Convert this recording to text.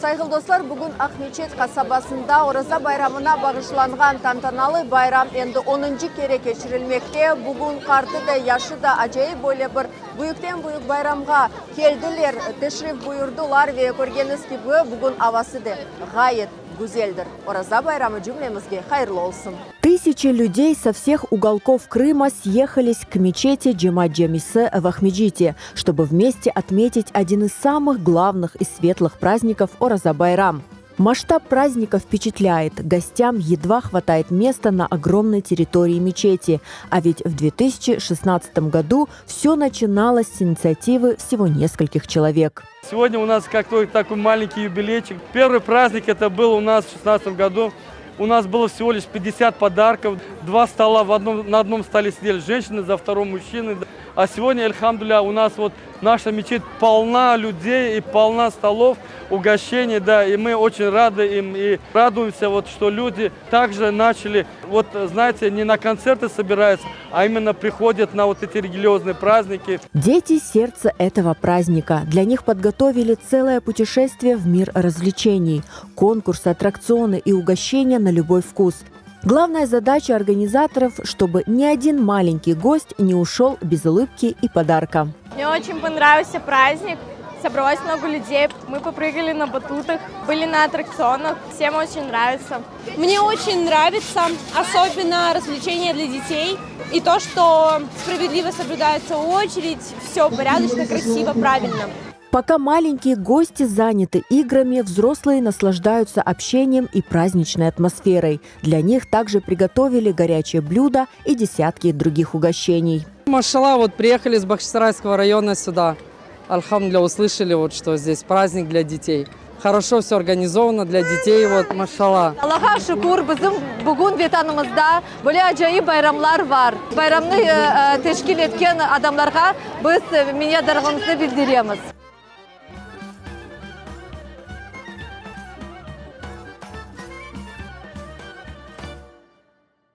Сайгыл достар, бүгін Ақмечет қасабасында Ораза байрамына бағышланған тантаналы байрам енді 10-шы кере кешірілмекте. Бүгін қарды да, яшы да ажайып бойлы бір бұйықтен-бұйық байрамға келділер, тешриф бұйырдылар ве көргеніз кебі бүгін авасы да ғайет гүзелдір. Ораза байрамы жүмлемізге хайырлы олсын. Тысячи людей со всех уголков Крыма съехались к мечети Джемат-Джамисы в Ахмеджите, чтобы вместе отметить один из самых главных и светлых праздников Ораза байрам. Масштаб праздника впечатляет. Гостям едва хватает места на огромной территории мечети. А ведь в 2016 году все начиналось с инициативы всего нескольких человек. Сегодня у нас такой маленький юбилейчик. Первый праздник это был у нас в 2016 году. У нас было всего лишь 50 подарков. 2 стола, на одном столе сидели женщины, за втором мужчины. А сегодня, альхамдулилля, у нас наша мечеть полна людей и полна столов, угощений, да, и мы очень рады им и радуемся, что люди также начали, знаете, не на концерты собираются, а именно приходят на эти религиозные праздники. Дети – сердце этого праздника. Для них подготовили целое путешествие в мир развлечений, конкурсы, аттракционы и угощения на любой вкус. Главная задача организаторов, чтобы ни один маленький гость не ушел без улыбки и подарка. Мне очень понравился праздник. Собралось много людей. Мы попрыгали на батутах, были на аттракционах. Всем очень нравится. Мне очень нравится, особенно развлечения для детей. И то, что справедливо соблюдается очередь, все порядочно, красиво, правильно. Пока маленькие гости заняты играми, взрослые наслаждаются общением и праздничной атмосферой. Для них также приготовили горячие блюда и десятки других угощений. Машалла, приехали с Бахчисарайского района сюда. Альхамдулилля, услышали, что здесь праздник для детей. Хорошо все организовано для детей, машалла. Аллаха шүкір, біздің бүгін ветанымызда бөле ажайып байрамлар бар. Байрамны тешкил еткен адамларға біз миннетдарығымызды білдіреміз.